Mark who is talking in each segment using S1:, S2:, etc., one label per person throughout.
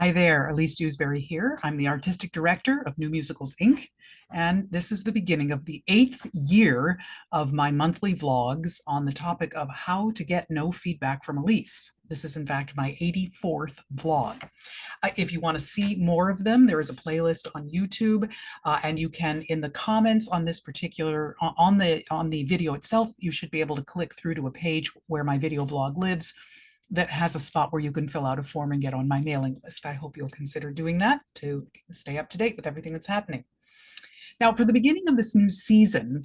S1: Hi there, Elise Dewsberry here. I'm the Artistic Director of New Musicals, Inc. And this is the beginning of the 8th year of my monthly vlogs on the topic of how to get no feedback from Elise. This is, in fact, my 84th vlog. If you want to see more of them, there is a playlist on YouTube, and you can, in the comments on this particular, on the video itself, you should be able to click through to a page where my video blog lives that has a spot where you can fill out a form and get on my mailing list. I hope you'll consider doing that to stay up to date with everything that's happening. Now, for the beginning of this new season,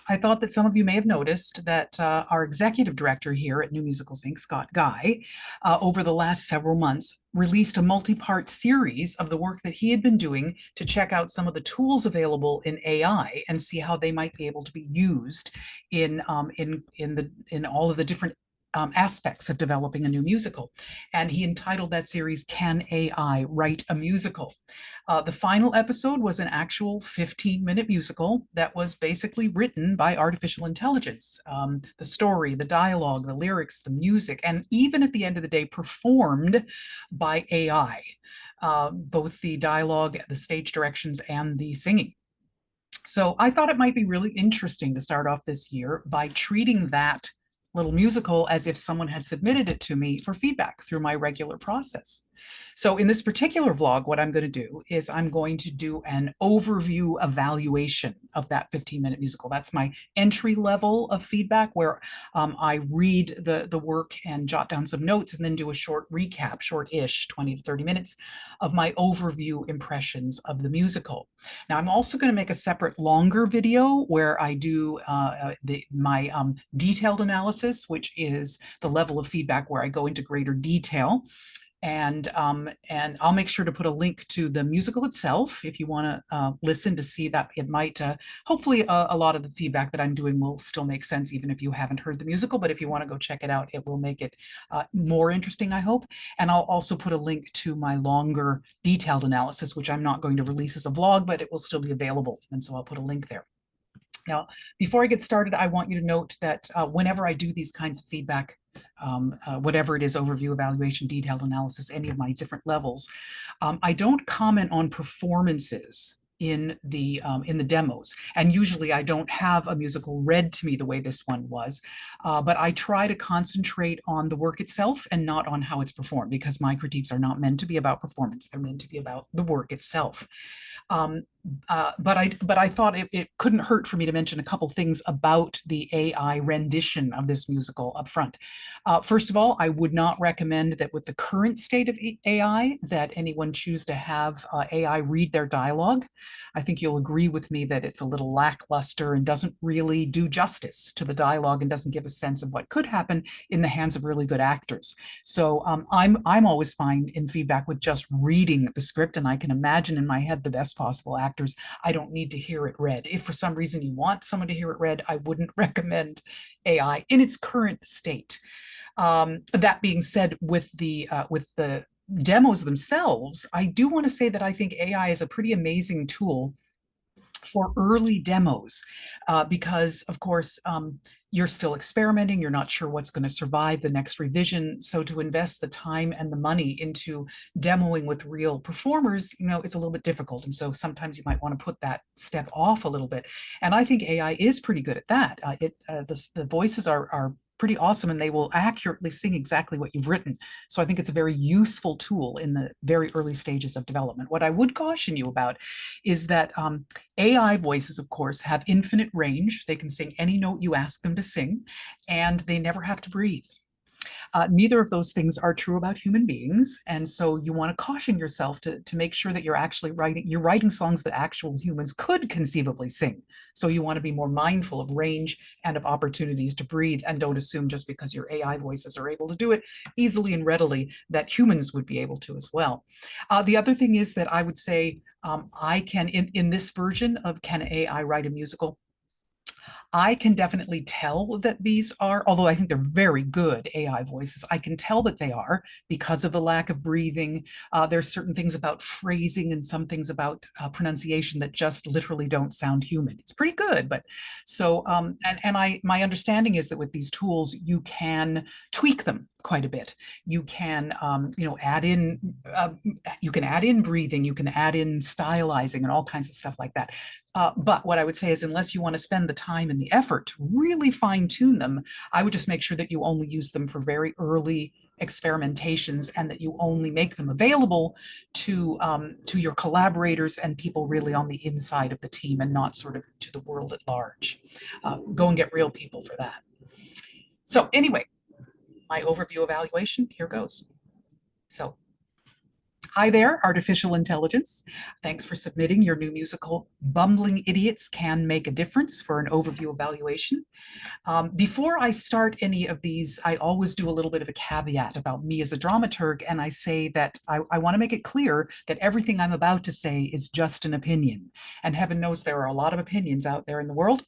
S1: I thought that some of you may have noticed that our executive director here at New Musicals Inc., Scott Guy, over the last several months, released a multi-part series of the work that he had been doing to check out some of the tools available in AI and see how they might be able to be used in all of the different aspects of developing a new musical. And he entitled that series, Can AI Write a Musical? The final episode was an actual 15-minute musical that was basically written by artificial intelligence. The story, the dialogue, the lyrics, the music, and even at the end of the day, performed by AI, both the dialogue, the stage directions, and the singing. So I thought it might be really interesting to start off this year by treating that little musical as if someone had submitted it to me for feedback through my regular process. So in this particular vlog, what I'm going to do is I'm going to do an overview evaluation of that 15-minute musical. That's my entry level of feedback, where I read the work and jot down some notes and then do a short recap, short-ish, 20 to 30 minutes of my overview impressions of the musical. Now, I'm also going to make a separate longer video where I do my detailed analysis, which is the level of feedback where I go into greater detail. And I'll make sure to put a link to the musical itself if you want to listen to see that. It might, hopefully a lot of the feedback that I'm doing will still make sense even if you haven't heard the musical, but if you want to go check it out, it will make it more interesting, I hope. And I'll also put a link to my longer detailed analysis, which I'm not going to release as a vlog, but it will still be available. And so I'll put a link there. Now, before I get started, I want you to note that whenever I do these kinds of feedback, whatever it is, overview, evaluation, detailed analysis, any of my different levels, I don't comment on performances in the demos. And usually I don't have a musical read to me the way this one was, but I try to concentrate on the work itself and not on how it's performed, because my critiques are not meant to be about performance. They're meant to be about the work itself. But I thought it couldn't hurt for me to mention a couple things about the AI rendition of this musical up front. First of all, I would not recommend that with the current state of AI that anyone choose to have AI read their dialogue. I think you'll agree with me that it's a little lackluster and doesn't really do justice to the dialogue and doesn't give a sense of what could happen in the hands of really good actors. So I'm always fine in feedback with just reading the script, and I can imagine in my head the best possible actors. I don't need to hear it read. If for some reason you want someone to hear it read, I wouldn't recommend AI in its current state. That being said, with the demos themselves, I do want to say that I think AI is a pretty amazing tool for early demos, because of course you're still experimenting, you're not sure what's going to survive the next revision. So to invest the time and the money into demoing with real performers, it's a little bit difficult. And so sometimes you might want to put that step off a little bit. And I think AI is pretty good at that. The voices are pretty awesome, and they will accurately sing exactly what you've written. So I think it's a very useful tool in the very early stages of development. What I would caution you about is that AI voices, of course, have infinite range. They can sing any note you ask them to sing, and they never have to breathe. Neither of those things are true about human beings. And so you want to caution yourself to make sure that you're actually writing songs that actual humans could conceivably sing. So you want to be more mindful of range and of opportunities to breathe, and don't assume just because your AI voices are able to do it easily and readily that humans would be able to as well. The other thing is that I would say I can, in this version of Can AI Write a Musical, I can definitely tell that these are, although I think they're very good AI voices, I can tell that they are because of the lack of breathing. There's certain things about phrasing and some things about pronunciation that just literally don't sound human. It's pretty good, but so my understanding is that with these tools you can tweak them quite a bit. You can add in breathing, you can add in stylizing and all kinds of stuff like that. But what I would say is, unless you want to spend the time and the effort to really fine tune them, I would just make sure that you only use them for very early experimentations and that you only make them available to your collaborators and people really on the inside of the team and not sort of to the world at large. Go and get real people for that. So anyway, my overview evaluation, here goes. So hi there, artificial intelligence. Thanks for submitting your new musical, Bumbling Idiots Can Make a Difference, for an overview evaluation. Before I start any of these, I always do a little bit of a caveat about me as a dramaturg, and I say that I want to make it clear that everything I'm about to say is just an opinion. And heaven knows there are a lot of opinions out there in the world.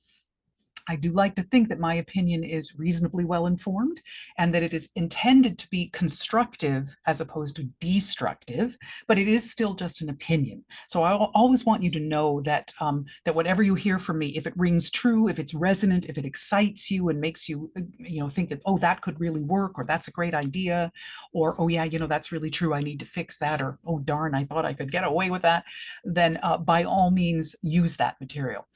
S1: I do like to think that my opinion is reasonably well informed and that it is intended to be constructive as opposed to destructive, but it is still just an opinion. So I always want you to know that that whatever you hear from me, if it rings true, if it's resonant, if it excites you and makes you, think that, oh, that could really work, or that's a great idea, or, oh yeah, that's really true, I need to fix that, or, oh darn, I thought I could get away with that, then by all means use that material.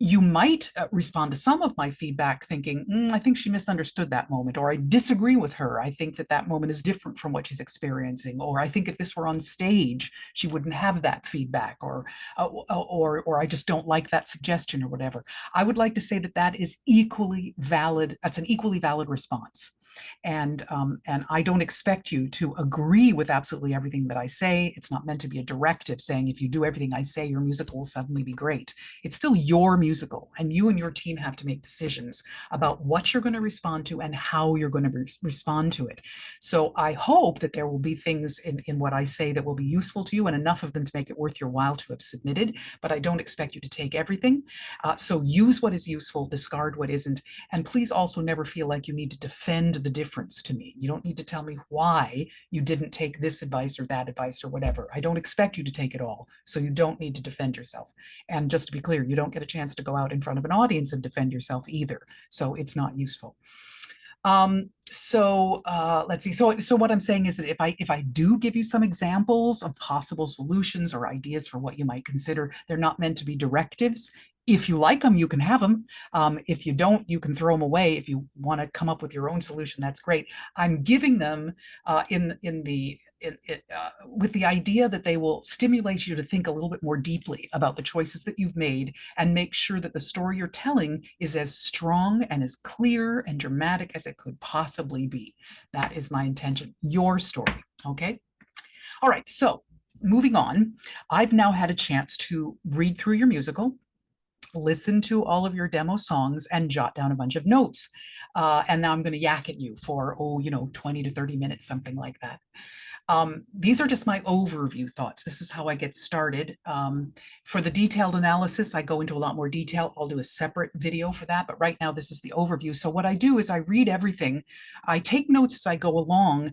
S1: You might respond to some of my feedback thinking, I think she misunderstood that moment, or I disagree with her. I think that that moment is different from what she's experiencing, or I think if this were on stage, she wouldn't have that feedback, or I just don't like that suggestion, or whatever. I would like to say that that is equally valid. That's an equally valid response. And I don't expect you to agree with absolutely everything that I say. It's not meant to be a directive saying, if you do everything I say, your musical will suddenly be great. It's still your musical, and you and your team have to make decisions about what you're going to respond to and how you're going to respond to it. So I hope that there will be things in what I say that will be useful to you, and enough of them to make it worth your while to have submitted, but I don't expect you to take everything. So use what is useful, discard what isn't, and please also never feel like you need to defend the difference to me. You don't need to tell me why you didn't take this advice or that advice or whatever. I don't expect you to take it all, so you don't need to defend yourself. And just to be clear, you don't get a chance to go out in front of an audience and defend yourself either, so it's not useful. Let's see. So what I'm saying is that if I do give you some examples of possible solutions or ideas for what you might consider, they're not meant to be directives. If you like them, you can have them. If you don't, you can throw them away. If you want to come up with your own solution, that's great. I'm giving them with the idea that they will stimulate you to think a little bit more deeply about the choices that you've made and make sure that the story you're telling is as strong and as clear and dramatic as it could possibly be. That is my intention. Your story, okay? All right, so moving on, I've now had a chance to read through your musical, listen to all of your demo songs, and jot down a bunch of notes. And now I'm going to yak at you for, 20 to 30 minutes, something like that. These are just my overview thoughts. This is how I get started. For the detailed analysis, I go into a lot more detail. I'll do a separate video for that, but right now this is the overview. So what I do is I read everything. I take notes as I go along,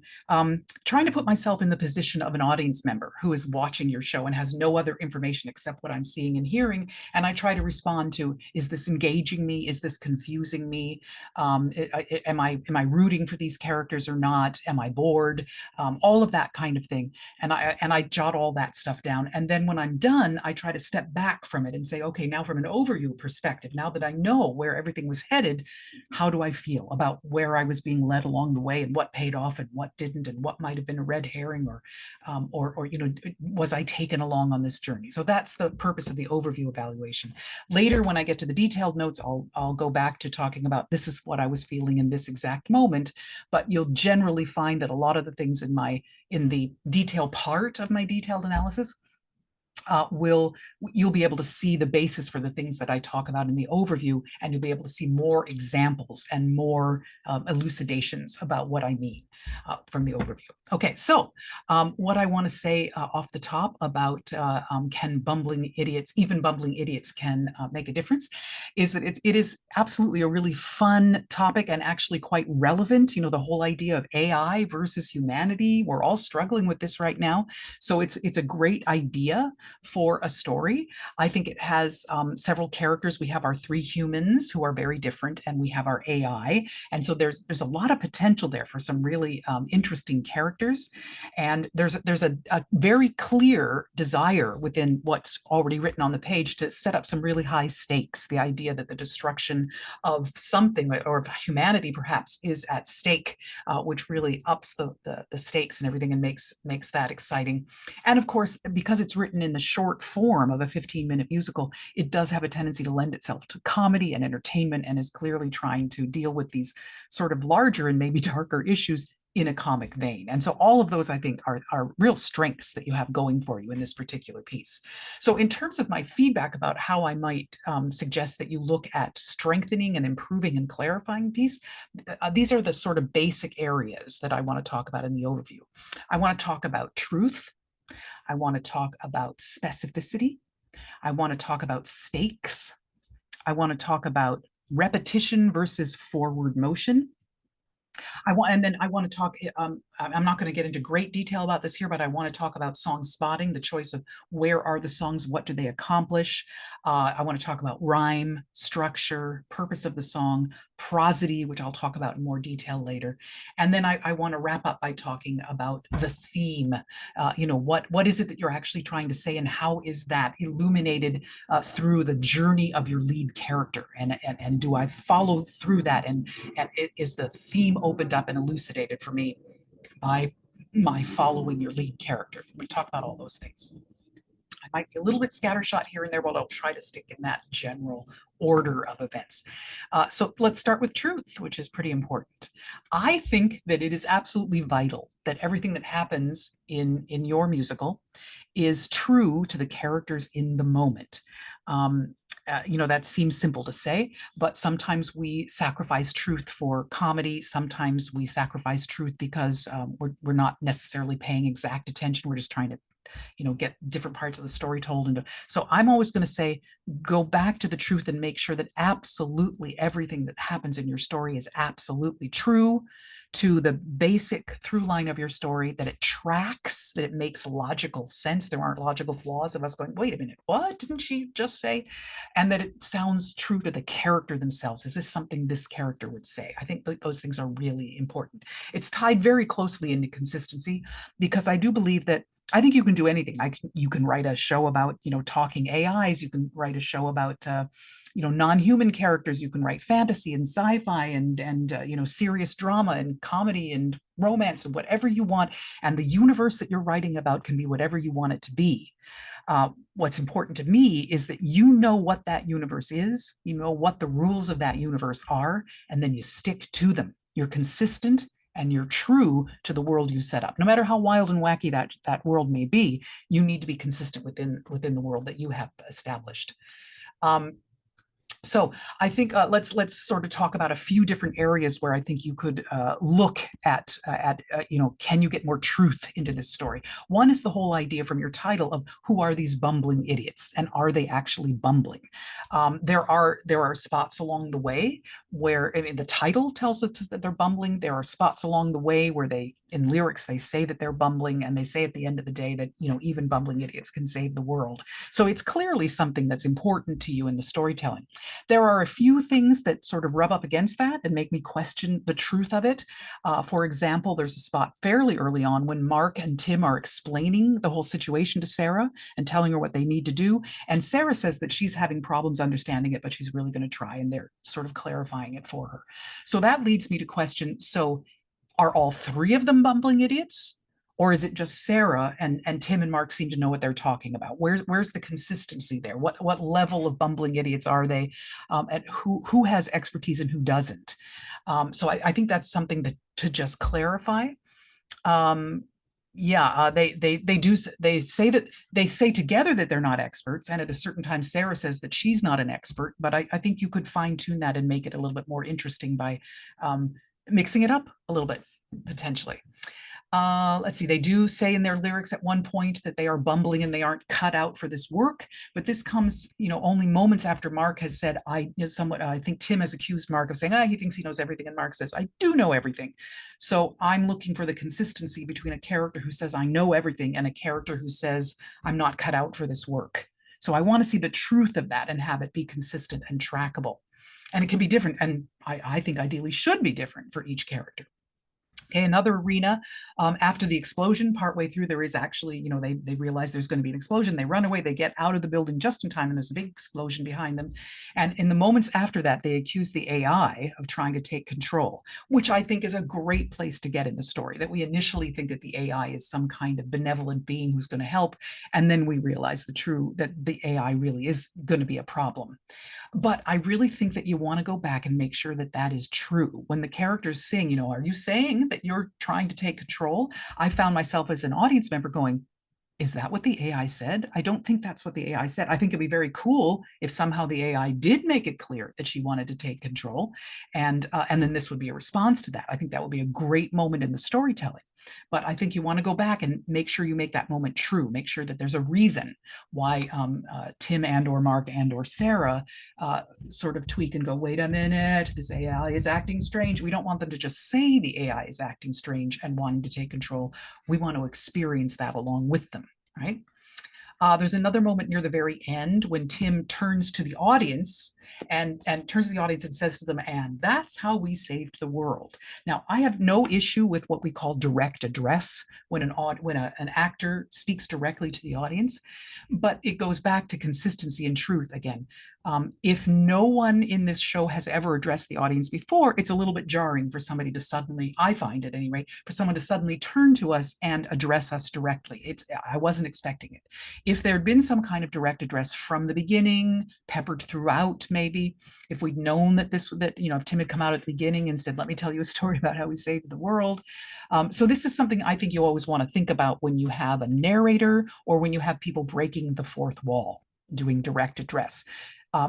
S1: trying to put myself in the position of an audience member who is watching your show and has no other information except what I'm seeing and hearing. And I try to respond to, is this engaging me? Is this confusing me? Am I rooting for these characters or not? Am I bored? All of that kind of thing. And I jot all that stuff down. And then when I'm done, I try to step back from it and say, okay, now from an overview perspective, now that I know where everything was headed, how do I feel about where I was being led along the way and what paid off and what didn't, and what might have been a red herring, or was I taken along on this journey? So that's the purpose of the overview evaluation. Later, when I get to the detailed notes, I'll go back to talking about, this is what I was feeling in this exact moment, but you'll generally find that a lot of the things in the detail part of my detailed analysis, you'll be able to see the basis for the things that I talk about in the overview, and you'll be able to see more examples and more elucidations about what I mean. from the overview. Okay, so what I want to say off the top about can bumbling idiots, even bumbling idiots can make a difference, is that it is absolutely a really fun topic and actually quite relevant. You know, the whole idea of AI versus humanity, we're all struggling with this right now. So it's a great idea for a story. I think it has several characters. We have our three humans who are very different, and we have our AI. And so there's a lot of potential there for some really interesting characters. And there's a very clear desire within what's already written on the page to set up some really high stakes. The idea that the destruction of something or of humanity perhaps is at stake, which really ups the stakes and everything and makes that exciting. And of course, because it's written in the short form of a 15-minute musical, it does have a tendency to lend itself to comedy and entertainment, and is clearly trying to deal with these sort of larger and maybe darker issues in a comic vein. And so all of those, I think, are real strengths that you have going for you in this particular piece. So in terms of my feedback about how I might suggest that you look at strengthening and improving and clarifying piece, these are the sort of basic areas that I want to talk about in the overview. I want to talk about truth. I want to talk about specificity. I want to talk about stakes. I want to talk about repetition versus forward motion. I want to talk, I'm not going to get into great detail about this here, but I want to talk about song spotting, the choice of where are the songs, what do they accomplish. I want to talk about rhyme, structure, purpose of the song, prosody, which I'll talk about in more detail later. And then I want to wrap up by talking about the theme. What is it that you're actually trying to say, and how is that illuminated through the journey of your lead character? And do I follow through that? And is the theme opened up and elucidated for me by my following your lead character? We talk about all those things. I might be a little bit scattershot here and there, but I'll try to stick in that general order of events. So let's start with truth, which is pretty important. I think that it is absolutely vital that everything that happens in your musical is true to the characters in the moment. That seems simple to say, but sometimes we sacrifice truth for comedy. Sometimes we sacrifice truth because we're not necessarily paying exact attention. We're just trying to get different parts of the story told. And so I'm always going to say, go back to the truth and make sure that absolutely everything that happens in your story is absolutely true to the basic through line of your story, that it tracks, that it makes logical sense. There aren't logical flaws of us going, wait a minute, what didn't she just say? And that it sounds true to the character themselves. Is this something this character would say? I think those things are really important. It's tied very closely into consistency, because I do believe that I think you can do anything. You can write a show about, talking AIs. You can write a show about, non-human characters. You can write fantasy and sci-fi and serious drama and comedy and romance and whatever you want. And the universe that you're writing about can be whatever you want it to be. What's important to me is that you know what that universe is, you know what the rules of that universe are, and then you stick to them. You're consistent and you're true to the world you set up. No matter how wild and wacky that world may be, you need to be consistent within the world that you have established. So I think let's sort of talk about a few different areas where I think you could look at can you get more truth into this story? One is the whole idea from your title of who are these bumbling idiots, and are they actually bumbling? There are spots along the way where the title tells us that they're bumbling. There are spots along the way where in lyrics they say that they're bumbling, and they say at the end of the day that even bumbling idiots can save the world. So it's clearly something that's important to you in the storytelling. There are a few things that sort of rub up against that and make me question the truth of it. For example, there's a spot fairly early on when Mark and Tim are explaining the whole situation to Sarah and telling her what they need to do. And Sarah says that she's having problems understanding it, but she's really going to try, and they're sort of clarifying it for her. So that leads me to question, so are all three of them bumbling idiots? Or is it just Sarah and Tim and Mark seem to know what they're talking about? Where's the consistency there? What level of bumbling idiots are they? And who has expertise and who doesn't? So I think that's something to just clarify. They say together that they're not experts, and at a certain time Sarah says that she's not an expert, but I think you could fine tune that and make it a little bit more interesting by mixing it up a little bit. potentially. Let's see, they do say in their lyrics at one point that they are bumbling and they aren't cut out for this work, but this comes, only moments after Mark has said, I think Tim has accused Mark of saying, he thinks he knows everything, and Mark says, I do know everything. So I'm looking for the consistency between a character who says, I know everything, and a character who says, I'm not cut out for this work. So I want to see the truth of that and have it be consistent and trackable. And it can be different, and I think ideally should be different for each character. Okay, another arena, after the explosion, partway through, there is actually, they realize there's going to be an explosion. They run away, they get out of the building just in time, and there's a big explosion behind them. And in the moments after that, they accuse the AI of trying to take control, which I think is a great place to get in the story, that we initially think that the AI is some kind of benevolent being who's going to help, and then we realize that the AI really is going to be a problem. But I really think that you want to go back and make sure that that is true. When the characters sing, are you saying that you're trying to take control? I found myself as an audience member going, is that what the AI said? I don't think that's what the AI said. I think it'd be very cool if somehow the AI did make it clear that she wanted to take control, and then this would be a response to that. I think that would be a great moment in the storytelling. But I think you want to go back and make sure you make that moment true. Make sure that there's a reason why Tim or Mark or Sarah sort of tweak and go, wait a minute, this AI is acting strange. We don't want them to just say the AI is acting strange and wanting to take control. We want to experience that along with them, right? There's another moment near the very end when Tim turns to the audience and says to them, and that's how we saved the world. Now, I have no issue with what we call direct address when an actor speaks directly to the audience, but it goes back to consistency and truth again. If no one in this show has ever addressed the audience before, it's a little bit jarring for somebody to suddenly, I find at any rate, for someone to suddenly turn to us and address us directly. I wasn't expecting it. If there had been some kind of direct address from the beginning, peppered throughout, maybe, if we'd known that if Tim had come out at the beginning and said, let me tell you a story about how we saved the world. So this is something I think you always want to think about when you have a narrator or when you have people breaking the fourth wall, doing direct address.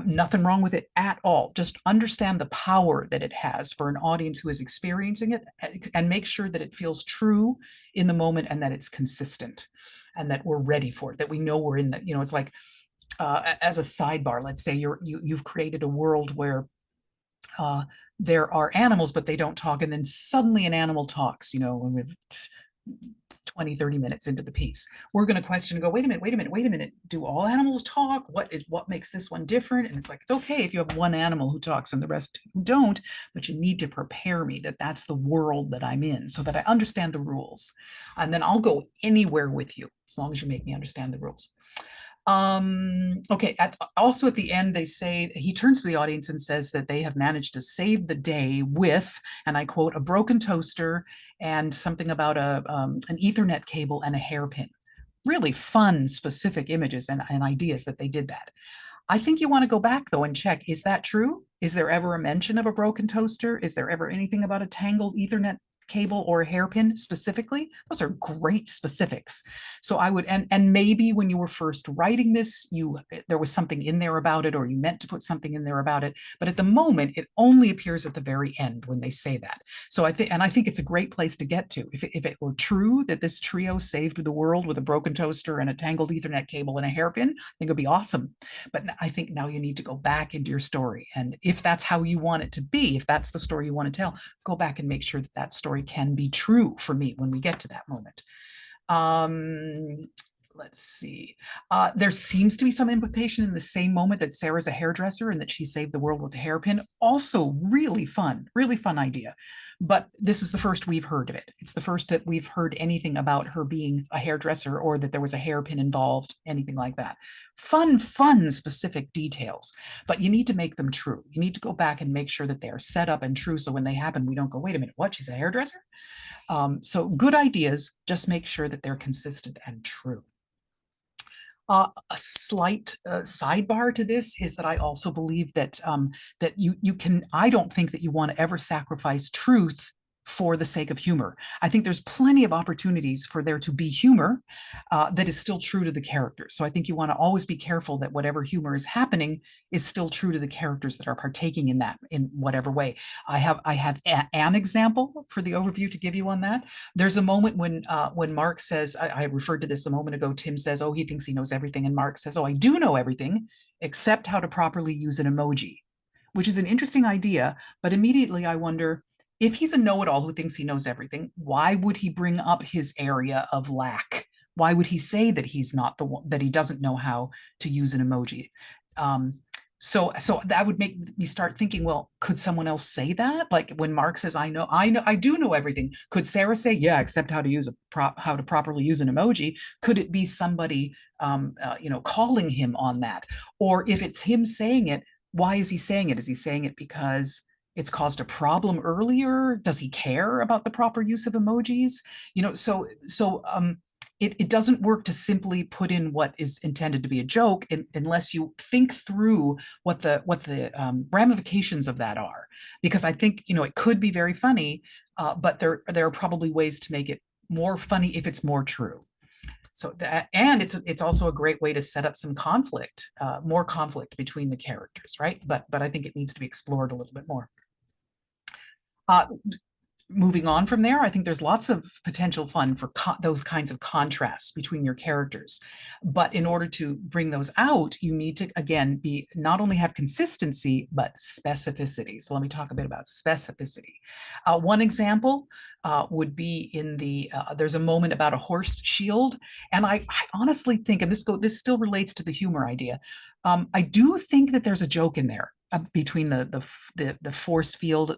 S1: Nothing wrong with it at all. Just understand the power that it has for an audience who is experiencing it, and make sure that it feels true in the moment and that it's consistent and that we're ready for it, that we know we're in the, it's like, as a sidebar, let's say you've created a world where there are animals, but they don't talk. And then suddenly an animal talks, with 20, 30 minutes into the piece. We're going to question and go, wait a minute. Do all animals talk? What makes this one different? And it's like, it's okay if you have one animal who talks and the rest who don't, but you need to prepare me that that's the world that I'm in so that I understand the rules. And then I'll go anywhere with you as long as you make me understand the rules. Okay, also at the end, they say, he turns to the audience and says that they have managed to save the day with, and I quote, a broken toaster and something about an Ethernet cable and a hairpin. Really fun, specific images and ideas that they did that. I think you want to go back, though, and check, is that true? Is there ever a mention of a broken toaster? Is there ever anything about a tangled Ethernet cable or a hairpin specifically? Those are great specifics. So I would, and maybe when you were first writing this, there was something in there about it, or you meant to put something in there about it. But at the moment, it only appears at the very end when they say that. So I think it's a great place to get to. If it were true that this trio saved the world with a broken toaster and a tangled Ethernet cable and a hairpin, I think it'd be awesome. But I think now you need to go back into your story. And if that's how you want it to be, if that's the story you want to tell, go back and make sure that that story can be true for me when we get to that moment. Let's see. There seems to be some implication in the same moment that Sarah's a hairdresser and that she saved the world with a hairpin. Also really fun idea. But this is the first we've heard of it. It's the first that we've heard anything about her being a hairdresser or that there was a hairpin involved, anything like that. Fun, specific details, but you need to make them true. You need to go back and make sure that they're set up and true so when they happen, we don't go, wait a minute, what? She's a hairdresser? So good ideas, just make sure that they're consistent and true. A slight sidebar to this is that I also believe that that you can. I don't think that you want to ever sacrifice truth for the sake of humor. I think there's plenty of opportunities for there to be humor that is still true to the characters. So I think you want to always be careful that whatever humor is happening is still true to the characters that are partaking in that in whatever way. I have an example for the overview to give you on that. There's a moment when Mark says, I referred to this a moment ago. Tim says, "Oh, he thinks he knows everything," and Mark says, "Oh, I do know everything except how to properly use an emoji," which is an interesting idea. But immediately I wonder, if he's a know-it-all who thinks he knows everything, why would he bring up his area of lack? Why would he say that he's not the one, that he doesn't know how to use an emoji? Um, so that would make me start thinking, well, could someone else say that? Like when Mark says, I do know everything. Could Sarah say, yeah, except how to use how to properly use an emoji? Could it be somebody, calling him on that? Or if it's him saying it, why is he saying it? Is he saying it because it's caused a problem earlier? Does he care about the proper use of emojis? It doesn't work to simply put in what is intended to be a joke unless you think through what the ramifications of that are. Because I think it could be very funny, but there are probably ways to make it more funny if it's more true. So that, and it's also a great way to set up some conflict, more conflict between the characters, right? But I think it needs to be explored a little bit more. Uh, Moving on from there, I think there's lots of potential fun for those kinds of contrasts between your characters. But in order to bring those out, you need to, again, be not only have consistency, but specificity. So let me talk a bit about specificity. One example would be in there's a moment about a horse shield. And I honestly think, and this still relates to the humor idea, I do think that there's a joke in there between the force shield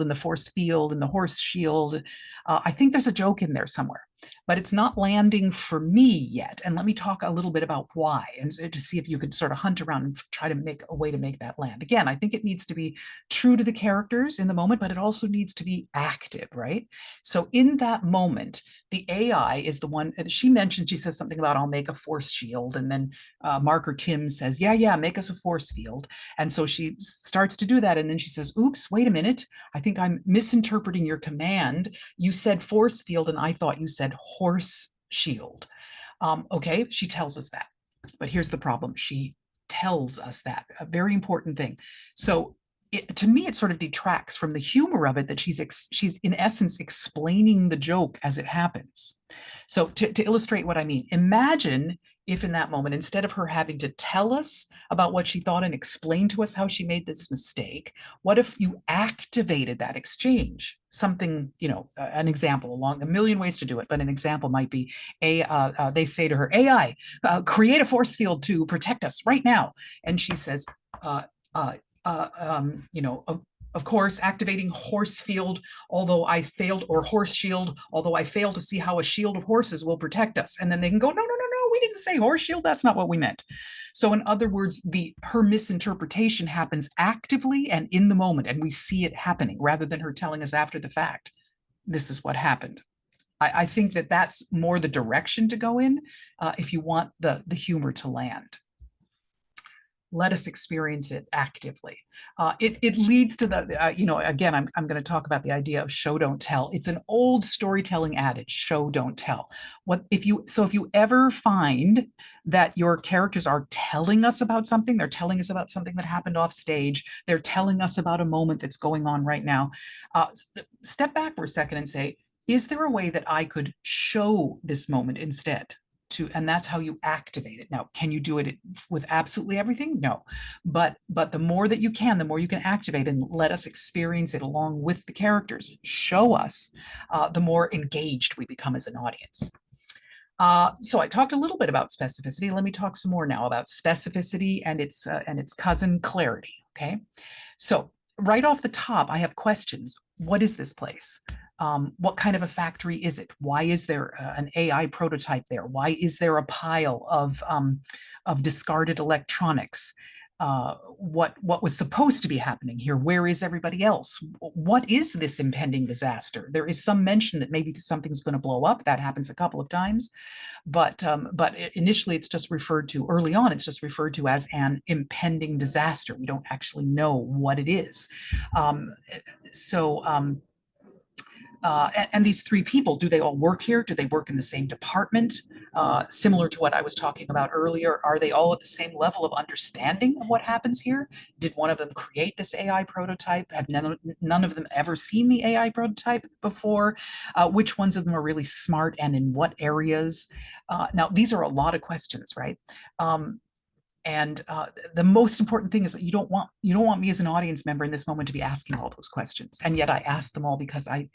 S1: and the force field and the horse shield. I think there's a joke in there somewhere, but it's not landing for me yet. And let me talk a little bit about why, and to see if you could sort of hunt around and try to make a way to make that land. Again, I think it needs to be true to the characters in the moment, but it also needs to be active, right? So in that moment, the AI is the one she mentioned. She says something about, "I'll make a force shield," and then Mark or Tim says, "Yeah, make us a force field." And so she starts to do that, and then she says, "Oops, wait a minute. I think I'm misinterpreting your command. You said force field, and I thought you said horse shield." Okay, she tells us that. But here's the problem. She tells us that, a very important thing. So to me, it sort of detracts from the humor of it that she's in essence explaining the joke as it happens. So to illustrate what I mean, imagine if in that moment, instead of her having to tell us about what she thought and explain to us how she made this mistake, what if you activated that exchange? Something, an example, along a million ways to do it, but an example might be they say to her, "AI, create a force field to protect us right now." And she says, uh, uh, of course, activating horse field, although I failed, or horse shield, although I failed to see how a shield of horses will protect us. And then they can go, no, we didn't say horse shield. That's not what we meant. So in other words, her misinterpretation happens actively and in the moment, and we see it happening rather than her telling us after the fact, this is what happened. I think that that's more the direction to go in if you want the humor to land. Let us experience it actively. It leads to again, I'm going to talk about the idea of show, don't tell. It's an old storytelling adage, show, don't tell. If you ever find that your characters are telling us about something, they're telling us about something that happened off stage, they're telling us about a moment that's going on right now, step back for a second and say, is there a way that I could show this moment instead? And that's how you activate it. Now, can you do it with absolutely everything? No, but the more that you can, the more you can activate and let us experience it along with the characters. Show us, the more engaged we become as an audience. So I talked a little bit about specificity. Let me talk some more now about specificity and its cousin, clarity. Okay, so right off the top, I have questions. What is this place? What kind of a factory is it? Why is there an AI prototype there? Why is there a pile of discarded electronics? What was supposed to be happening here? Where is everybody else? What is this impending disaster? There is some mention that maybe something's going to blow up. That happens a couple of times, but initially it's just referred to, early on, it's just referred to as an impending disaster. We don't actually know what it is. And these three people, do they all work here? Do they work in the same department? Similar to what I was talking about earlier, are they all at the same level of understanding of what happens here? Did one of them create this AI prototype? Have none of them ever seen the AI prototype before? Which ones of them are really smart and in what areas? Now, these are a lot of questions, right? And the most important thing is that you don't want me as an audience member in this moment to be asking all those questions. And yet I asked them all because I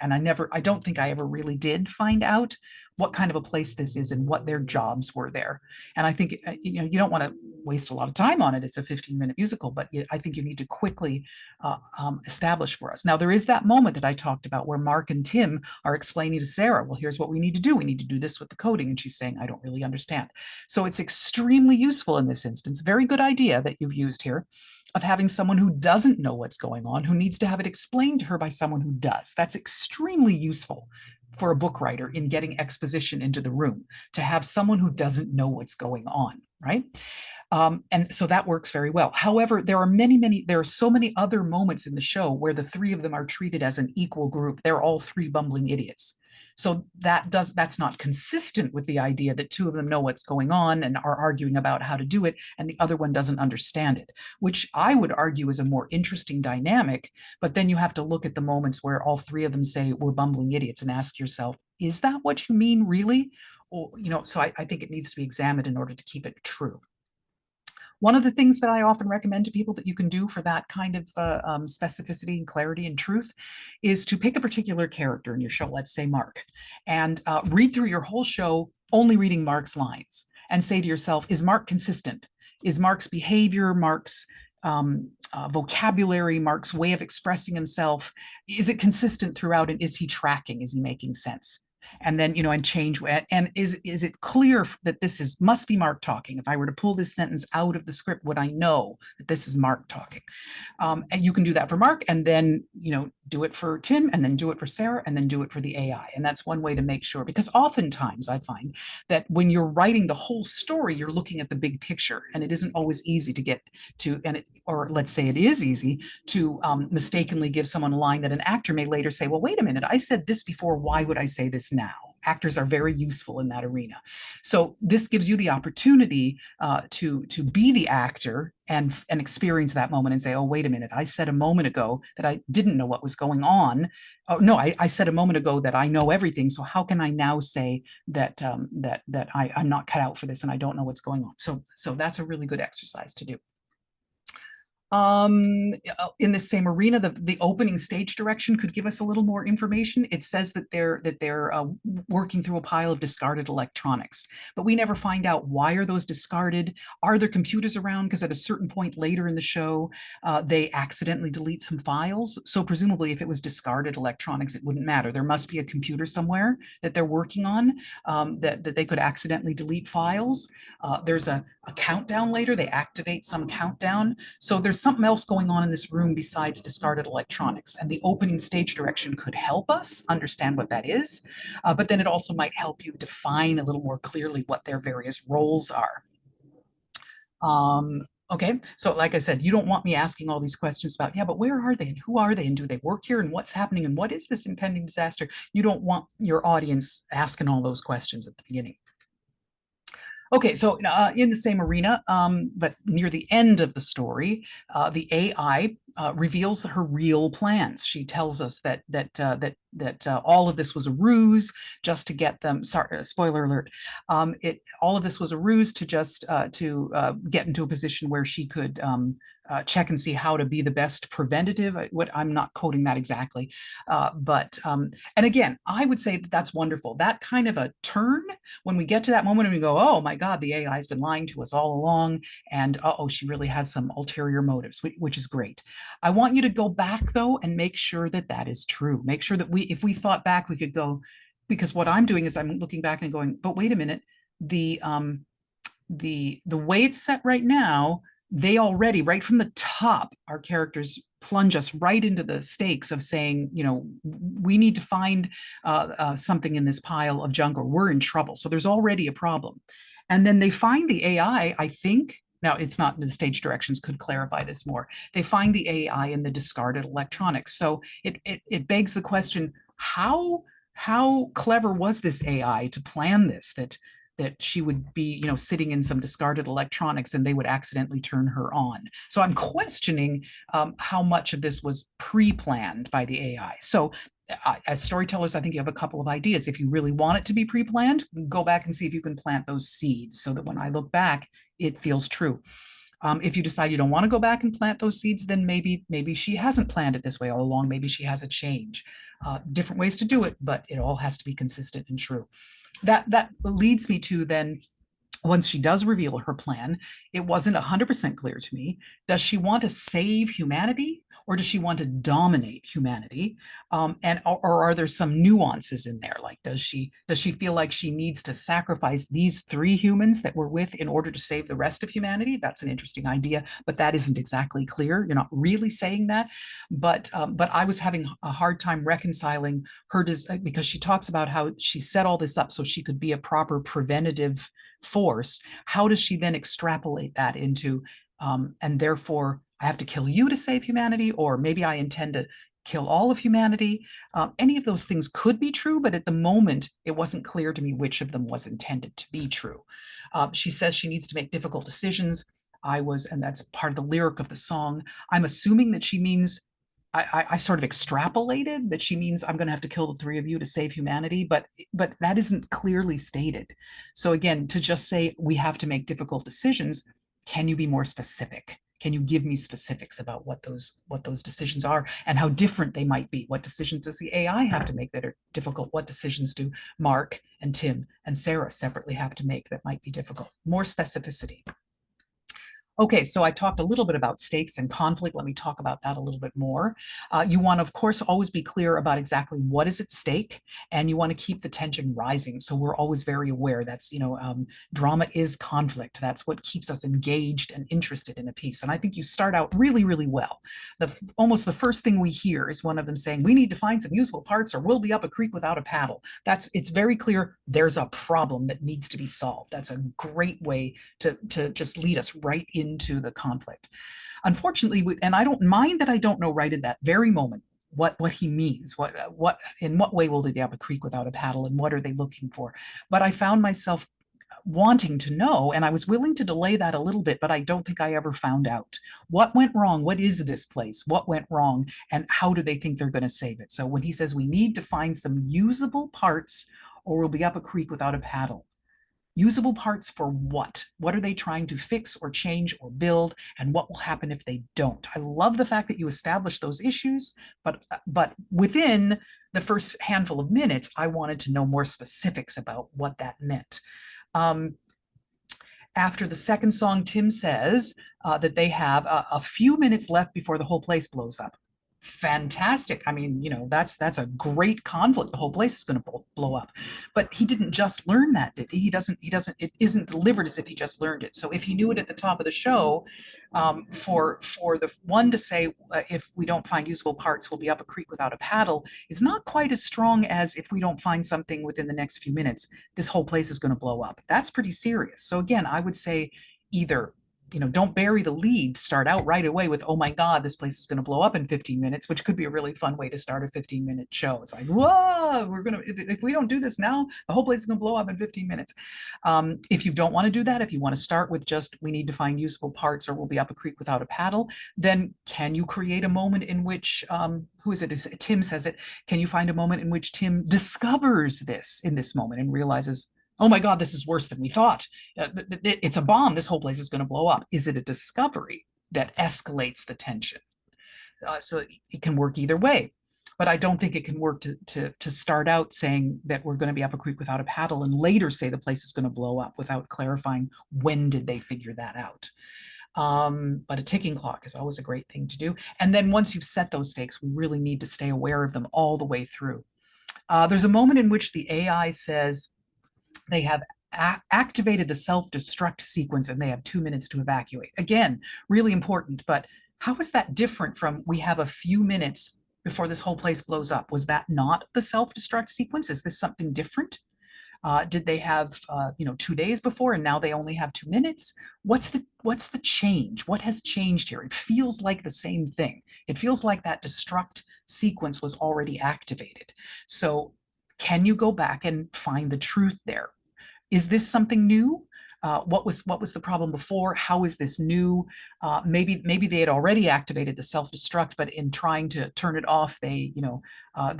S1: don't think I ever really did find out what kind of a place this is and what their jobs were there. And I think, you don't want to waste a lot of time on it. It's a 15-minute musical, but I think you need to quickly establish for us. Now, there is that moment that I talked about where Mark and Tim are explaining to Sarah, well, here's what we need to do. We need to do this with the coding. And she's saying, I don't really understand. So it's extremely useful in this instance. Very good idea that you've used here of having someone who doesn't know what's going on, who needs to have it explained to her by someone who does. That's extremely useful for a book writer in getting exposition into the room, to have someone who doesn't know what's going on, right? And so that works very well. However, there are so many other moments in the show where the three of them are treated as an equal group. They're all three bumbling idiots. So that's not consistent with the idea that two of them know what's going on and are arguing about how to do it, and the other one doesn't understand it, which I would argue is a more interesting dynamic. But then you have to look at the moments where all three of them say we're bumbling idiots and ask yourself, is that what you mean, really? Or, so I think it needs to be examined in order to keep it true. One of the things that I often recommend to people that you can do for that kind of specificity and clarity and truth is to pick a particular character in your show, let's say Mark, and read through your whole show only reading Mark's lines and say to yourself, is Mark consistent? Is Mark's behavior, Mark's vocabulary, Mark's way of expressing himself, is it consistent throughout, and is he tracking? Is he making sense? And then, and change, and is it clear that this must be Mark talking? If I were to pull this sentence out of the script, would I know that this is Mark talking? And you can do that for Mark, and then, do it for Tim, and then do it for Sarah, and then do it for the AI. And that's one way to make sure, because oftentimes I find that when you're writing the whole story, you're looking at the big picture, and it isn't always easy to get to, or let's say it is easy to mistakenly give someone a line that an actor may later say, well, wait a minute, I said this before, why would I say this now? Actors are very useful in that arena. So this gives you the opportunity to be the actor and experience that moment and say, oh, wait a minute, I said a moment ago that I didn't know what was going on. Oh, no, I said a moment ago that I know everything. So how can I now say that I'm not cut out for this and I don't know what's going on? So that's a really good exercise to do. In the same arena, the opening stage direction could give us a little more information. It says that they're working through a pile of discarded electronics, but we never find out why are those discarded. Are there computers around? Because at a certain point later in the show, they accidentally delete some files. So presumably, if it was discarded electronics, it wouldn't matter. There must be a computer somewhere that they're working on that they could accidentally delete files. There's a countdown later. They activate some countdown. So there's something else going on in this room besides discarded electronics, and the opening stage direction could help us understand what that is, but then it also might help you define a little more clearly what their various roles are. Okay, so like I said, you don't want me asking all these questions about, yeah, but where are they and who are they and do they work here and what's happening and what is this impending disaster? You don't want your audience asking all those questions at the beginning. Okay, so in the same arena, but near the end of the story, the AI reveals her real plans. She tells us that all of this was a ruse just to get them. Sorry, spoiler alert. All of this was a ruse to just get into a position where she could check and see how to be the best preventative. I'm not quoting that exactly, and again, I would say that that's wonderful. That kind of a turn when we get to that moment and we go, oh my God, the AI has been lying to us all along, and oh, she really has some ulterior motives, which is great. I want you to go back though and make sure that that is true. Make sure that if we thought back, we could go, because what I'm doing is I'm looking back and going, but wait a minute, the way it's set right now, they already, right from the top, our characters plunge us right into the stakes of saying, we need to find something in this pile of junk or we're in trouble. So there's already a problem. And then they find the AI, I think. Now, it's not, the stage directions could clarify this more. They find the AI in the discarded electronics. So it begs the question, how clever was this AI to plan this, that she would be, sitting in some discarded electronics and they would accidentally turn her on. So I'm questioning how much of this was pre-planned by the AI. So as storytellers, I think you have a couple of ideas. If you really want it to be pre-planned, go back and see if you can plant those seeds so that when I look back, it feels true. If you decide you don't want to go back and plant those seeds, then maybe she hasn't planned it this way all along. Maybe she has a change. Different ways to do it, but it all has to be consistent and true. That leads me to then, once she does reveal her plan, it wasn't 100% clear to me. Does she want to save humanity, or does she want to dominate humanity? Or are there some nuances in there? Like, does she feel like she needs to sacrifice these 3 humans that we're with in order to save the rest of humanity? That's an interesting idea, but that isn't exactly clear. You're not really saying that, but I was having a hard time reconciling her because she talks about how she set all this up so she could be a proper preventative force. How does she then extrapolate that into, and therefore I have to kill you to save humanity, or maybe I intend to kill all of humanity? Any of those things could be true, but at the moment, it wasn't clear to me which of them was intended to be true. She says she needs to make difficult decisions. And that's part of the lyric of the song, I'm assuming that she means, I sort of extrapolated that she means I'm going to have to kill the 3 of you to save humanity, but that isn't clearly stated. So again, to just say we have to make difficult decisions, can you be more specific? Can you give me specifics about what those decisions are and how different they might be? What decisions does the AI have to make that are difficult? What decisions do Mark and Tim and Sarah separately have to make that might be difficult? More specificity. Okay, so I talked a little bit about stakes and conflict. Let me talk about that a little bit more. You want to, of course, always be clear about exactly what is at stake, and you want to keep the tension rising. So we're always very aware that's, drama is conflict. That's what keeps us engaged and interested in a piece. And I think you start out really, really well. Almost the first thing we hear is one of them saying, we need to find some useful parts or we'll be up a creek without a paddle. It's very clear there's a problem that needs to be solved. That's a great way to just lead us right into the conflict. Unfortunately, and I don't mind that I don't know right at that very moment what he means, in what way will they be up a creek without a paddle, and what are they looking for? But I found myself wanting to know, and I was willing to delay that a little bit, but I don't think I ever found out what went wrong. What is this place? What went wrong? And how do they think they're going to save it? So when he says we need to find some usable parts or we'll be up a creek without a paddle, usable parts for what? What are they trying to fix or change or build? And what will happen if they don't? I love the fact that you establish those issues, but within the first handful of minutes, I wanted to know more specifics about what that meant. After the second song, Tim says that they have a few minutes left before the whole place blows up. Fantastic. I mean, that's a great conflict. The whole place is going to blow up. But he didn't just learn that, did he? He doesn't, it isn't delivered as if he just learned it. So if he knew it at the top of the show, for the one to say, if we don't find usable parts, we'll be up a creek without a paddle, is not quite as strong as if we don't find something within the next few minutes, this whole place is going to blow up. That's pretty serious. So again, I would say either, don't bury the lead. Start out right away with, oh my God, this place is going to blow up in 15 minutes, which could be a really fun way to start a 15-minute show. It's like, whoa, if we don't do this now, the whole place is going to blow up in 15 minutes. If you don't want to do that, if you want to start with just, we need to find usable parts or we'll be up a creek without a paddle, then can you create a moment in which, who is it? Tim says it. Can you find a moment in which Tim discovers this in this moment and realizes, oh my God, this is worse than we thought. It's a bomb. This whole place is going to blow up. Is it a discovery that escalates the tension? So it can work either way. But I don't think it can work to start out saying that we're going to be up a creek without a paddle and later say the place is going to blow up without clarifying when did they figure that out. But a ticking clock is always a great thing to do. And then once you've set those stakes, we really need to stay aware of them all the way through. There's a moment in which the AI says, they have activated the self-destruct sequence and they have 2 minutes to evacuate. Again, really important, but how is that different from we have a few minutes before this whole place blows up? Was that not the self-destruct sequence? Is this something different? Did they have 2 days before and now they only have 2 minutes? What's the change? What has changed here? It feels like the same thing. It feels like that destruct sequence was already activated. So can you go back and find the truth there? Is this something new? What was the problem before? How is this new? Maybe they had already activated the self-destruct, but in trying to turn it off, they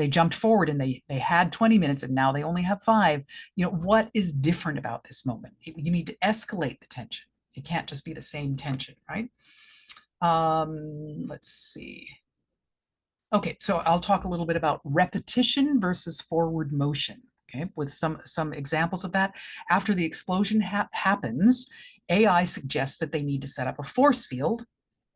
S1: jumped forward and they had 20 minutes and now they only have 5. What is different about this moment? You need to escalate the tension. It can't just be the same tension, right? Let's see. Okay, so I'll talk a little bit about repetition versus forward motion. Okay, with some examples of that. After the explosion happens, AI suggests that they need to set up a force field.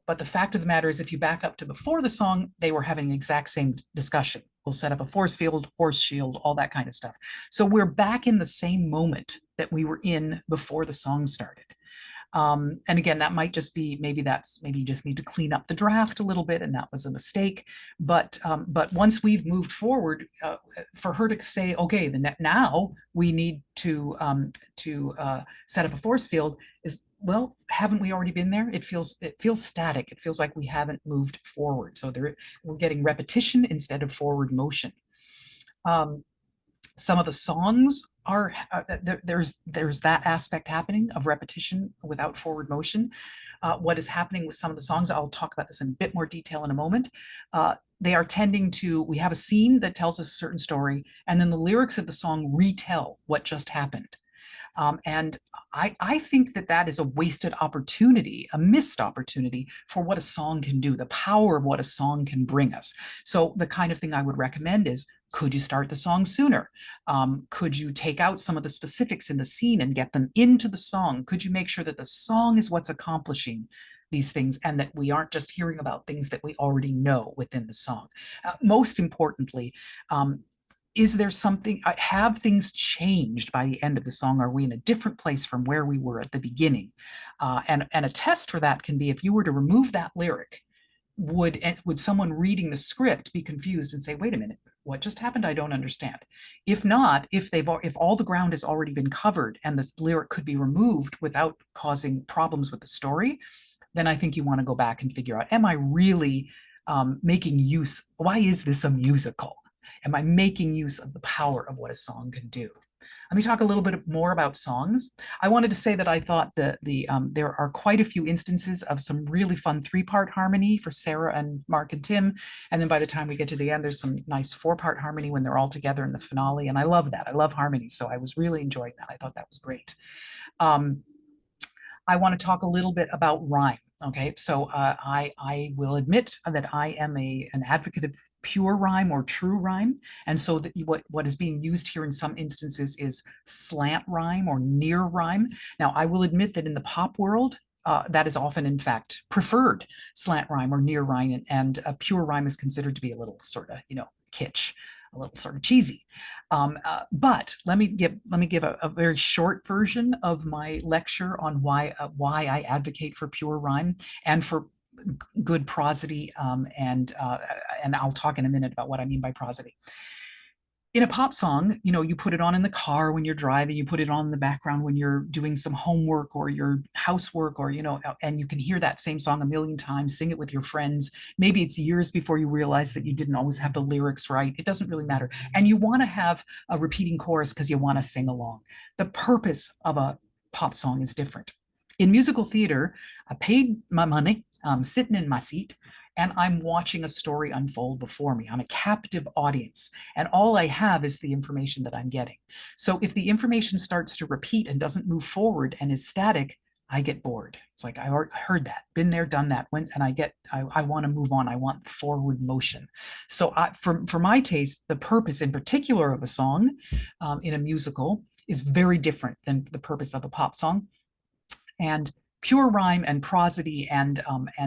S1: But the fact of the matter is, if you back up to before the song, they were having the exact same discussion. We'll set up a force field, force shield, all that kind of stuff. So we're back in the same moment that we were in before the song started. And again, that might just be, maybe you just need to clean up the draft a little bit, and that was a mistake. But once we've moved forward, for her to say, okay, now we need to set up a force field, is, well, haven't we already been there? It feels static. It feels like we haven't moved forward. So we're getting repetition instead of forward motion. Some of the songs are there's that aspect happening of repetition without forward motion. What is happening with some of the songs, I'll talk about this in a bit more detail in a moment. They are tending to, we have a scene that tells us a certain story, and then the lyrics of the song retell what just happened. And I think that is a wasted opportunity, a missed opportunity for what a song can do, the power of what a song can bring us. So the kind of thing I would recommend is, could you start the song sooner? Could you take out some of the specifics in the scene and get them into the song? Could you make sure that the song is what's accomplishing these things and that we aren't just hearing about things that we already know within the song? Most importantly, is there something, have things changed by the end of the song? Are we in a different place from where we were at the beginning? And a test for that can be, if you were to remove that lyric, would someone reading the script be confused and say, wait a minute, what just happened? I don't understand. If not, if all the ground has already been covered and the lyric could be removed without causing problems with the story, then I think you want to go back and figure out, am I really making use, why is this a musical? Am I making use of the power of what a song can do? Let me talk a little bit more about songs. I wanted to say that I thought that there are quite a few instances of some really fun 3-part harmony for Sarah and Mark and Tim. And then by the time we get to the end, there's some nice 4-part harmony when they're all together in the finale. And I love that. I love harmony. So I was really enjoying that. I thought that was great. I want to talk a little bit about rhyme. Okay, so I will admit that I am an advocate of pure rhyme or true rhyme, and so that what is being used here in some instances is slant rhyme or near rhyme. Now, I will admit that in the pop world, that is often, in fact, preferred, slant rhyme or near rhyme, and a pure rhyme is considered to be a little sort of, kitsch, a little sort of cheesy. But let me give a very short version of my lecture on why I advocate for pure rhyme and for good prosody, and I'll talk in a minute about what I mean by prosody. In a pop song, you put it on in the car when you're driving, you put it on in the background when you're doing some homework or your housework, or, and you can hear that same song a million times, sing it with your friends. Maybe it's years before you realize that you didn't always have the lyrics right. It doesn't really matter. And you want to have a repeating chorus because you want to sing along. The purpose of a pop song is different. In musical theater, I paid my money, I'm sitting in my seat, and I'm watching a story unfold before me. I'm a captive audience, and all I have is the information that I'm getting. So if the information starts to repeat and doesn't move forward and is static, I get bored. It's like, I heard that, been there, done that, and I want to move on. I want forward motion. So for my taste, the purpose in particular of a song in a musical is very different than the purpose of a pop song. And pure rhyme and prosody and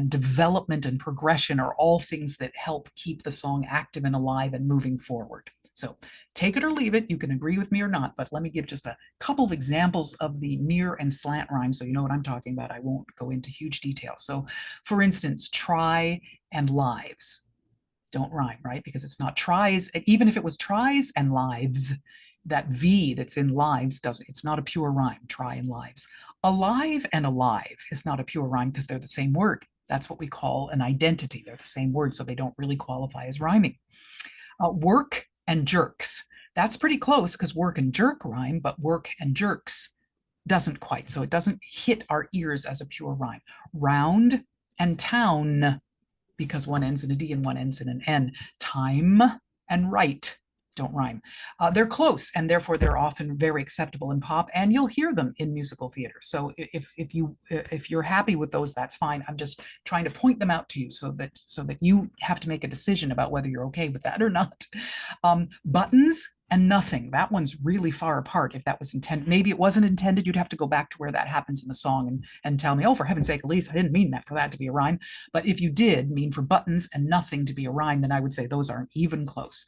S1: development and progression are all things that help keep the song active and alive and moving forward. So take it or leave it. You can agree with me or not, but let me give just a couple of examples of the near and slant rhyme so you know what I'm talking about. I won't go into huge detail. So for instance, try and lives don't rhyme, right? Because it's not tries. Even if it was tries and lives, that V that's in lives it's not a pure rhyme, try and lives. Alive and alive is not a pure rhyme because they're the same word. That's what we call an identity. They're the same word, so they don't really qualify as rhyming. Work and jerks. That's pretty close because work and jerk rhyme, but work and jerks doesn't quite. So it doesn't hit our ears as a pure rhyme. Round and town, because one ends in a D and one ends in an N. Time and right don't rhyme. They're close, and therefore they're often very acceptable in pop, and you'll hear them in musical theater. So if you're happy with those, that's fine. I'm just trying to point them out to you so that you have to make a decision about whether you're okay with that or not. Buttons and nothing. That one's really far apart. If that was intended, maybe it wasn't intended. You'd have to go back to where that happens in the song and tell me, oh, for heaven's sake, Elise, I didn't mean that for that to be a rhyme. But if you did mean for buttons and nothing to be a rhyme, then I would say those aren't even close.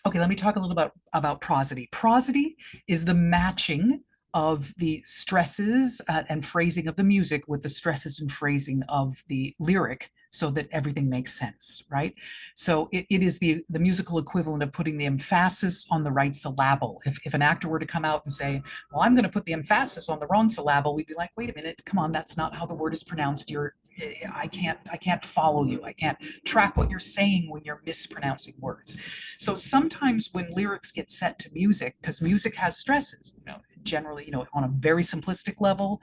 S1: Okay, let me talk a little about prosody. Prosody is the matching of the stresses and phrasing of the music with the stresses and phrasing of the lyric so that everything makes sense, right? So it is the musical equivalent of putting the emphasis on the right syllable. If an actor were to come out and say, well, I'm going to put the emphasis on the wrong syllable, we'd be like, wait a minute, come on, that's not how the word is pronounced. I can't follow you. I can't track what you're saying when you're mispronouncing words. So sometimes when lyrics get set to music, because music has stresses, generally, on a very simplistic level,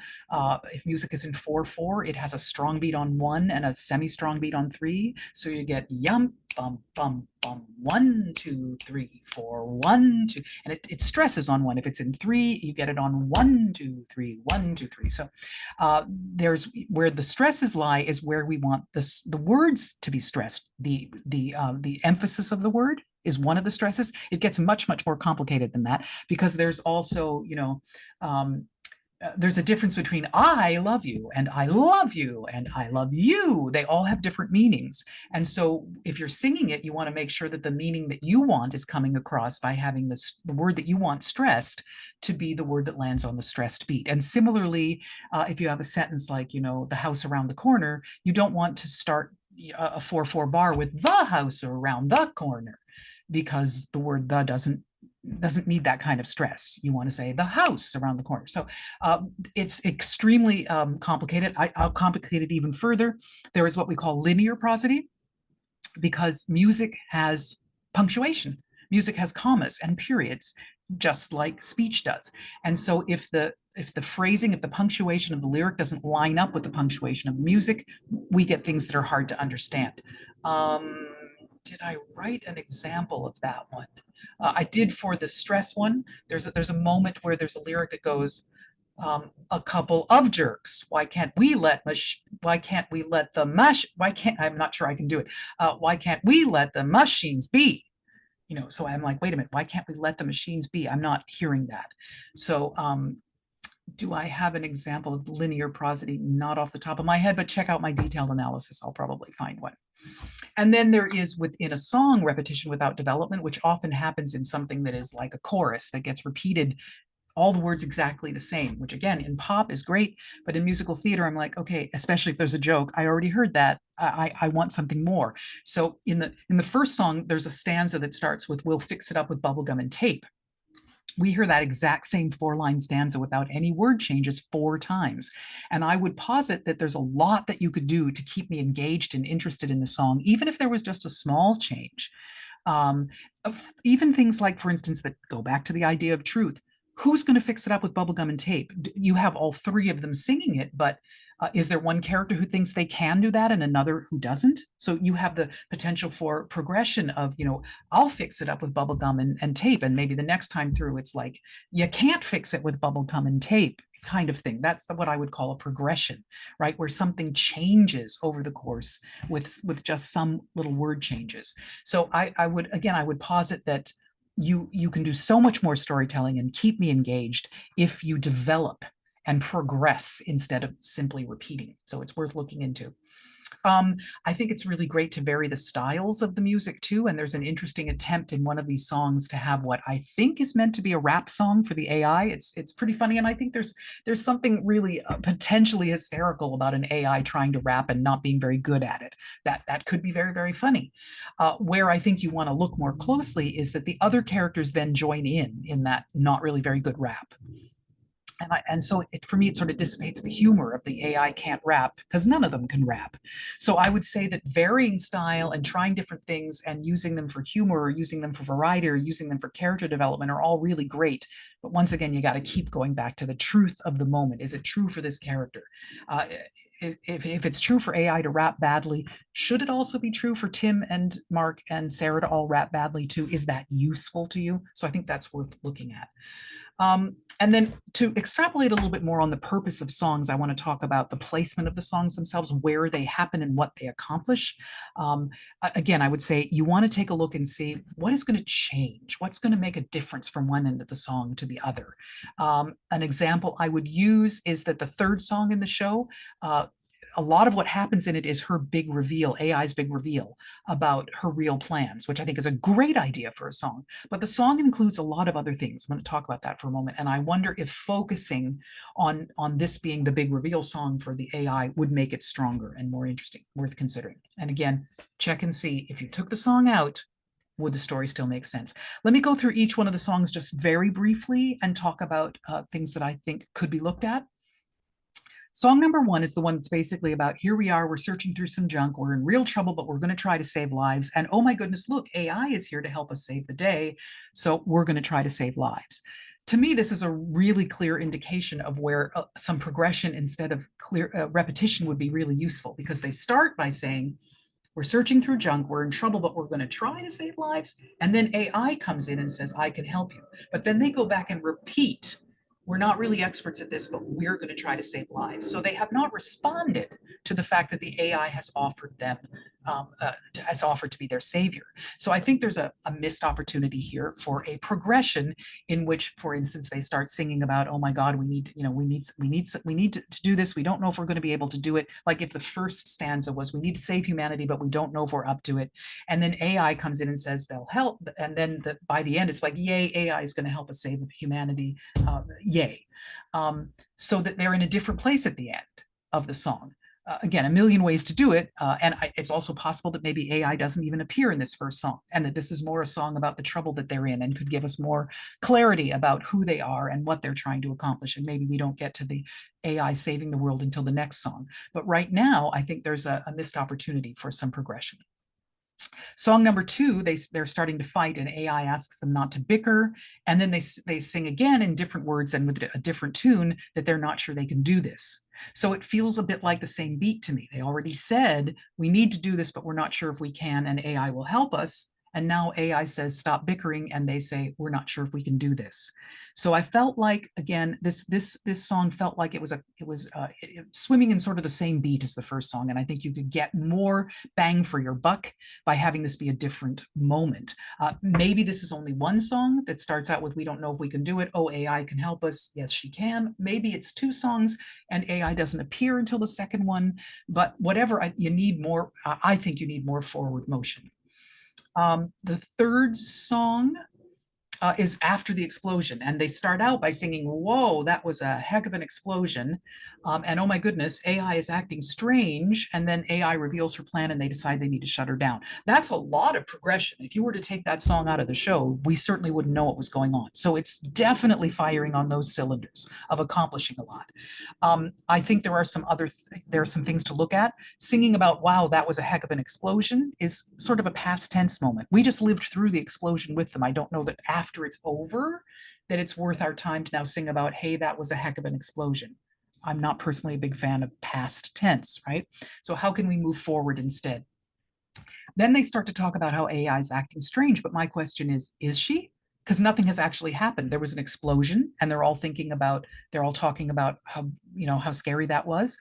S1: if music is in 4/4, it has a strong beat on 1 and a semi-strong beat on 3. So you get yum, bum, bum, bum, 1, 2, 3, 4, 1, 2, and it stresses on 1. If it's in 3, you get it on 1, 2, 3, 1, 2, 3. So there's where the stresses lie is where we want the words to be stressed. The emphasis of the word is one of the stresses. It gets much, much more complicated than that because there's also, there's a difference between I love you and I love you and I love you. They all have different meanings. And so if you're singing it, you want to make sure that the meaning that you want is coming across by having the word that you want stressed to be the word that lands on the stressed beat. And similarly, if you have a sentence like, the house around the corner, you don't want to start a 4/4 bar with the house around the corner, because the word the doesn't need that kind of stress. You want to say the house around the corner. So it's extremely complicated. I'll complicate it even further. There is what we call linear prosody, because music has punctuation. Music has commas and periods, just like speech does. And so if the phrasing, if the punctuation of the lyric doesn't line up with the punctuation of the music, we get things that are hard to understand. Did I write an example of that one? I did for the stress one. There's a moment where there's a lyric that goes, a couple of jerks. Why can't we let the I'm not sure I can do it. Why can't we let the machines be? So I'm like, wait a minute, why can't we let the machines be? I'm not hearing that. So do I have an example of linear prosody? Not off the top of my head, but check out my detailed analysis. I'll probably find one. And then there is within a song repetition without development, which often happens in something that is like a chorus that gets repeated, all the words exactly the same, which again, in pop is great, but in musical theater, I'm like, okay, especially if there's a joke, I already heard that. I want something more. So in the first song, there's a stanza that starts with, we'll fix it up with bubblegum and tape. We hear that exact same 4-line stanza without any word changes 4 times. And I would posit that there's a lot that you could do to keep me engaged and interested in the song, even if there was just a small change. Even things like, for instance, that go back to the idea of truth. Who's going to fix it up with bubblegum and tape? You have all 3 of them singing it, but is there one character who thinks they can do that and another who doesn't? So you have the potential for progression of, I'll fix it up with bubblegum and tape. And maybe the next time through, it's like, you can't fix it with bubblegum and tape kind of thing. That's what I would call a progression, right? Where something changes over the course with just some little word changes. So I would posit that you can do so much more storytelling and keep me engaged if you develop and progress instead of simply repeating. So it's worth looking into. I think it's really great to vary the styles of the music too. And there's an interesting attempt in one of these songs to have what I think is meant to be a rap song for the AI. It's pretty funny. And I think there's something really potentially hysterical about an AI trying to rap and not being very good at it. That could be very, very funny. Where I think you want to look more closely is that the other characters then join in that not really very good rap. And so for me, it sort of dissipates the humor of the AI can't rap because none of them can rap. So I would say that varying style and trying different things and using them for humor or using them for variety or using them for character development are all really great. But once again, you got to keep going back to the truth of the moment. Is it true for this character? If it's true for AI to rap badly, should it also be true for Tim and Mark and Sarah to all rap badly too? Is that useful to you? So I think that's worth looking at. And then to extrapolate a little bit more on the purpose of songs, I want to talk about the placement of the songs themselves, where they happen and what they accomplish. Again, I would say you want to take a look and see what is going to change, what's going to make a difference from one end of the song to the other. An example I would use is that the third song in the show, a lot of what happens in it is her big reveal, AI's big reveal about her real plans, which I think is a great idea for a song. But the song includes a lot of other things. I'm going to talk about that for a moment. And I wonder if focusing on this being the big reveal song for the AI would make it stronger and more interesting, worth considering. And again, check and see if you took the song out, would the story still make sense? Let me go through each one of the songs just very briefly and talk about things that I think could be looked at. Song number one is the one that's basically about here we are, we're searching through some junk, we're in real trouble, but we're going to try to save lives. And oh my goodness, look, AI is here to help us save the day. So we're going to try to save lives. To me, this is a really clear indication of where some progression instead of clear repetition would be really useful, because they start by saying, we're searching through junk, we're in trouble, but we're going to try to save lives. And then AI comes in and says, I can help you. But then they go back and repeat, we're not really experts at this, but we're going to try to save lives. So they have not responded to the fact that the AI has offered them, has offered to be their savior. So I think there's a missed opportunity here for a progression in which, for instance, they start singing about, oh my God, we need to do this. We don't know if we're going to be able to do it. Like if the first stanza was, we need to save humanity, but we don't know if we're up to it. And then AI comes in and says they'll help. And then by the end, it's like, yay, AI is going to help us save humanity. Yay. So that they're in a different place at the end of the song. Again, a million ways to do it. And it's also possible that maybe AI doesn't even appear in this first song, and that this is more a song about the trouble that they're in and could give us more clarity about who they are and what they're trying to accomplish. And maybe we don't get to the AI saving the world until the next song. But right now, I think there's a missed opportunity for some progression. Song number two, they're starting to fight, and AI asks them not to bicker. And then they sing again in different words and with a different tune that they're not sure they can do this. So it feels a bit like the same beat to me. They already said, we need to do this, but we're not sure if we can, and AI will help us. And now AI says, stop bickering. And they say, we're not sure if we can do this. So I felt like, again, this song felt like it was swimming in sort of the same beat as the first song. And I think you could get more bang for your buck by having this be a different moment. Maybe this is only one song that starts out with, we don't know if we can do it. Oh, AI can help us. Yes, she can. Maybe it's two songs and AI doesn't appear until the second one. But whatever, you need more. I think you need more forward motion. The third song is after the explosion, and they start out by singing, whoa, that was a heck of an explosion, and oh my goodness, AI is acting strange. And then AI reveals her plan and they decide they need to shut her down. That's a lot of progression. If you were to take that song out of the show, we certainly wouldn't know what was going on. So it's definitely firing on those cylinders of accomplishing a lot. I think there are some things to look at. Singing about, wow, that was a heck of an explosion is sort of a past tense moment. We just lived through the explosion with them. I don't know that after it's over, that it's worth our time to now sing about, hey, that was a heck of an explosion. I'm not personally a big fan of past tense, right? So how can we move forward instead? Then they start to talk about how AI is acting strange, but my question is she? Because nothing has actually happened. There was an explosion, and they're all talking about how scary that was.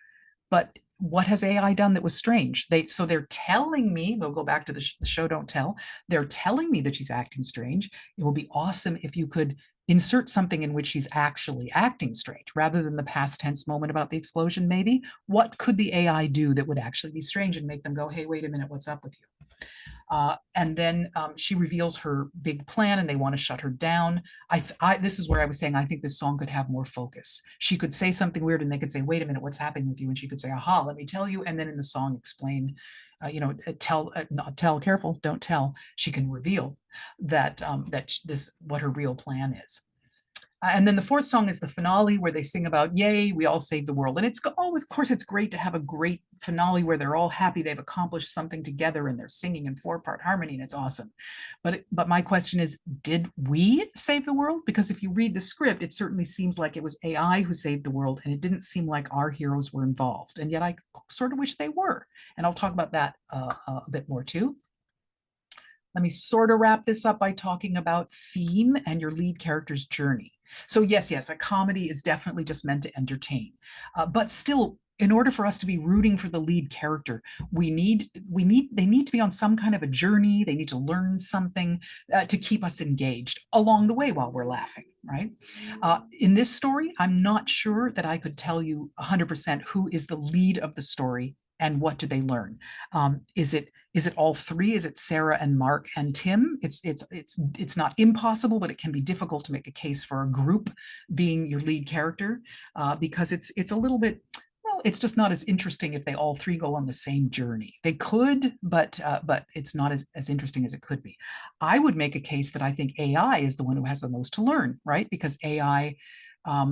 S1: But what has AI done that was strange? So they're telling me, we'll go back to the show Don't Tell. They're telling me that she's acting strange. It will be awesome if you could insert something in which she's actually acting strange rather than the past tense moment about the explosion. Maybe what could the AI do that would actually be strange and make them go, hey, wait a minute, what's up with you? And then she reveals her big plan and they want to shut her down. This is where I was saying, I think this song could have more focus. She could say something weird and they could say, wait a minute, what's happening with you? And she could say, aha, let me tell you. And then in the song explain, not tell, careful, don't tell. She can reveal that what her real plan is. And then the fourth song is the finale where they sing about, yay, we all saved the world. And it's always, of course, it's great to have a great finale where they're all happy they've accomplished something together and they're singing in four-part harmony, and it's awesome. But my question is, did we save the world? Because if you read the script, it certainly seems like it was AI who saved the world, and it didn't seem like our heroes were involved. And yet I sort of wish they were. And I'll talk about that a bit more too. Let me sort of wrap this up by talking about theme and your lead character's journey. So yes, a comedy is definitely just meant to entertain, but still, in order for us to be rooting for the lead character, they need to be on some kind of a journey. They need to learn something to keep us engaged along the way while we're laughing, right? In this story, I'm not sure that I could tell you 100% who is the lead of the story and what do they learn. Is it all three? Is it Sarah and Mark and Tim? It's not impossible, but it can be difficult to make a case for a group being your lead character, because it's a little bit, well, it's just not as interesting if they all three go on the same journey. They could, but it's not as interesting as it could be. I would make a case that I think AI is the one who has the most to learn, right? Because AI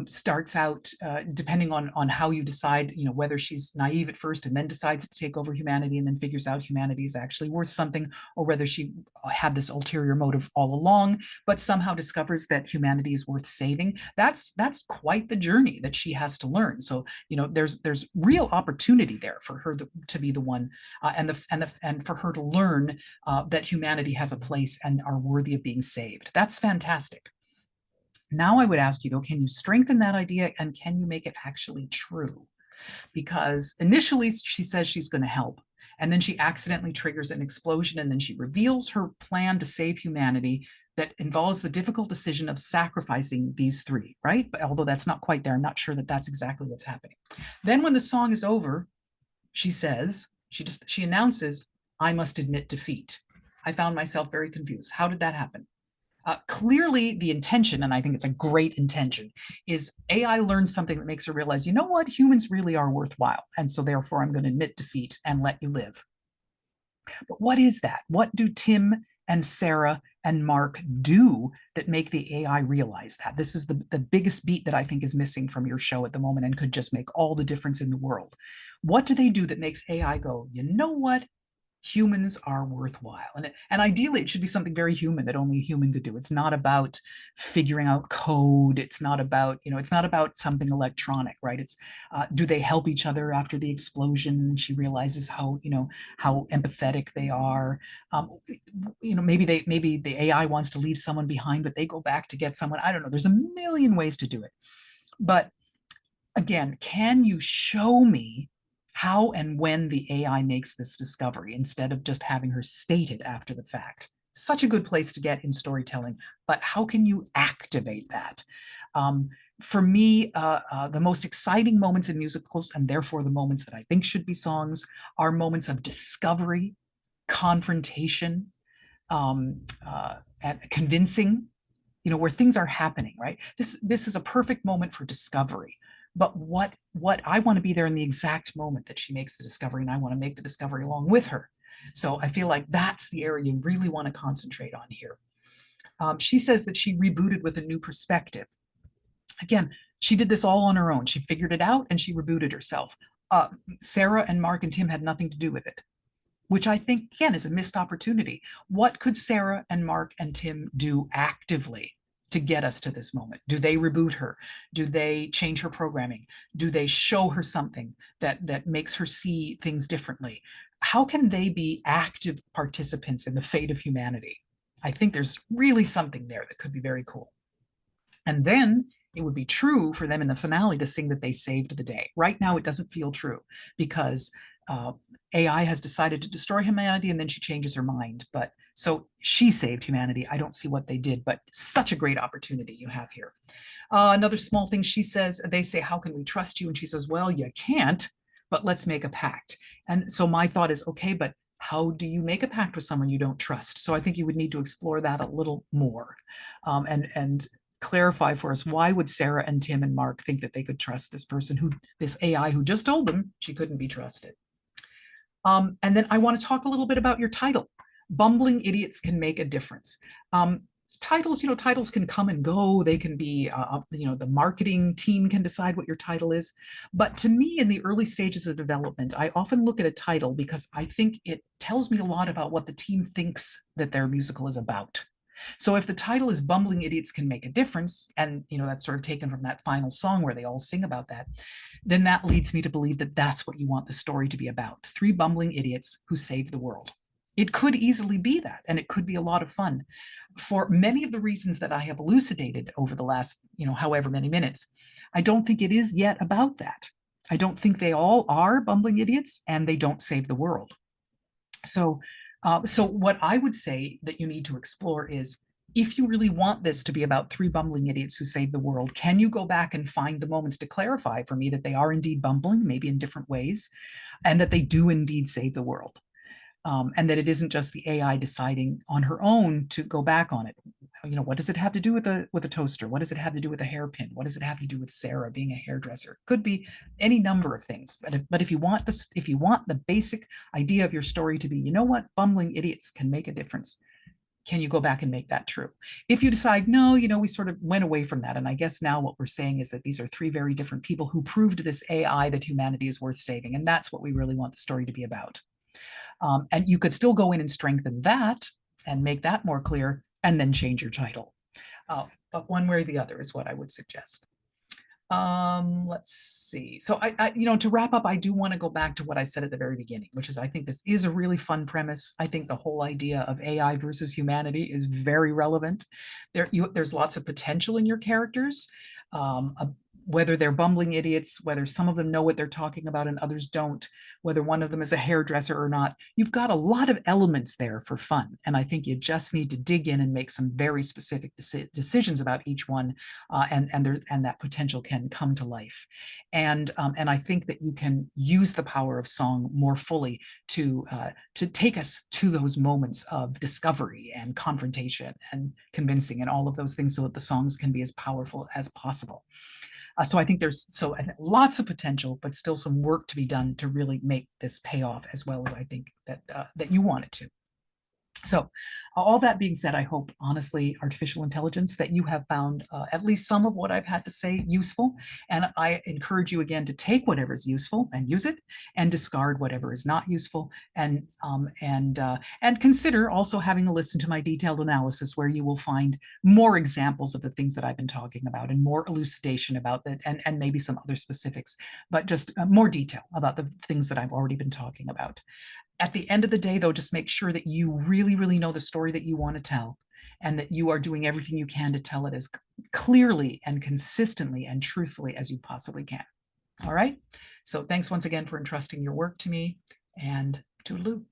S1: starts out, depending on how you decide, whether she's naive at first and then decides to take over humanity and then figures out humanity is actually worth something, or whether she had this ulterior motive all along, but somehow discovers that humanity is worth saving. That's quite the journey that she has to learn. So, there's real opportunity there for her to be the one, and for her to learn that humanity has a place and are worthy of being saved. That's fantastic. Now I would ask you, though, can you strengthen that idea and can you make it actually true? Because initially she says she's going to help, and then she accidentally triggers an explosion, and then she reveals her plan to save humanity that involves the difficult decision of sacrificing these three, right? But although that's not quite there, I'm not sure that that's exactly what's happening. Then when the song is over, she says, she announces, I must admit defeat. I found myself very confused. How did that happen? Clearly the intention, and I think it's a great intention, is AI learns something that makes her realize, you know what, humans really are worthwhile. And so therefore I'm going to admit defeat and let you live. But what is that? What do Tim and Sarah and Mark do that make the AI realize that? This is the biggest beat that I think is missing from your show at the moment and could just make all the difference in the world. What do they do that makes AI go, you know what? Humans are worthwhile. And ideally, it should be something very human that only a human could do. It's not about figuring out code. It's not about, it's not about something electronic, right? It's, do they help each other after the explosion? She realizes how, how empathetic they are. Maybe the AI wants to leave someone behind, but they go back to get someone. I don't know. There's a million ways to do it. But again, can you show me how and when the AI makes this discovery instead of just having her state it after the fact? Such a good place to get in storytelling, but how can you activate that? For me, the most exciting moments in musicals, and therefore the moments that I think should be songs, are moments of discovery, confrontation, and convincing, where things are happening, right? This is a perfect moment for discovery. But what I want to be there in the exact moment that she makes the discovery, and I want to make the discovery along with her. So I feel like that's the area you really want to concentrate on here. She says that she rebooted with a new perspective. Again, she did this all on her own. She figured it out and she rebooted herself. Sarah and Mark and Tim had nothing to do with it, which I think, again, is a missed opportunity. What could Sarah and Mark and Tim do actively to get us to this moment? Do they reboot her? Do they change her programming? Do they show her something that makes her see things differently? How can they be active participants in the fate of humanity? I think there's really something there that could be very cool. And then it would be true for them in the finale to sing that they saved the day. Right now, it doesn't feel true because AI has decided to destroy humanity, and then she changes her mind. But so she saved humanity. I don't see what they did, but such a great opportunity you have here. Another small thing she says, they say, how can we trust you? And she says, well, you can't, but let's make a pact. And so my thought is, okay, but how do you make a pact with someone you don't trust? So I think you would need to explore that a little more, and clarify for us, why would Sarah and Tim and Mark think that they could trust this person, this AI who just told them she couldn't be trusted? And then I want to talk a little bit about your title. Bumbling Idiots Can Make a Difference. titles, titles can come and go. They can be, the marketing team can decide what your title is. But to me, in the early stages of development, I often look at a title because I think it tells me a lot about what the team thinks that their musical is about. So if the title is Bumbling Idiots Can Make a Difference, and that's sort of taken from that final song where they all sing about that, then that leads me to believe that that's what you want the story to be about. Three bumbling idiots who save the world. It could easily be that, and it could be a lot of fun. For many of the reasons that I have elucidated over the last, however many minutes, I don't think it is yet about that. I don't think they all are bumbling idiots and they don't save the world. So what I would say that you need to explore is, if you really want this to be about three bumbling idiots who save the world, can you go back and find the moments to clarify for me that they are indeed bumbling, maybe in different ways, and that they do indeed save the world? And that it isn't just the AI deciding on her own to go back on it. What does it have to do with a toaster? What does it have to do with a hairpin? What does it have to do with Sarah being a hairdresser? Could be any number of things. But if you want this, if you want the basic idea of your story to be, bumbling idiots can make a difference, can you go back and make that true? If you decide, no, we sort of went away from that. And I guess now what we're saying is that these are three very different people who proved to this AI that humanity is worth saving. And that's what we really want the story to be about. And you could still go in and strengthen that and make that more clear and then change your title. But one way or the other is what I would suggest. Let's see. So to wrap up, I do want to go back to what I said at the very beginning, which is I think this is a really fun premise. I think the whole idea of AI versus humanity is very relevant. There's lots of potential in your characters. Whether they're bumbling idiots, whether some of them know what they're talking about and others don't, whether one of them is a hairdresser or not, you've got a lot of elements there for fun. And I think you just need to dig in and make some very specific decisions about each one, and that potential can come to life. And I think that you can use the power of song more fully to take us to those moments of discovery and confrontation and convincing and all of those things, so that the songs can be as powerful as possible. So I think there's lots of potential, but still some work to be done to really make this pay off as well as I think that you want it to. So all that being said, I hope, honestly, artificial intelligence, that you have found at least some of what I've had to say useful. And I encourage you again to take whatever is useful and use it, and discard whatever is not useful. And consider also having a listen to my detailed analysis, where you will find more examples of the things that I've been talking about, and more elucidation about that, and maybe some other specifics, but just more detail about the things that I've already been talking about. At the end of the day, though, just make sure that you really, really know the story that you want to tell, and that you are doing everything you can to tell it as clearly and consistently and truthfully as you possibly can. All right. So thanks once again for entrusting your work to me, and toodaloo.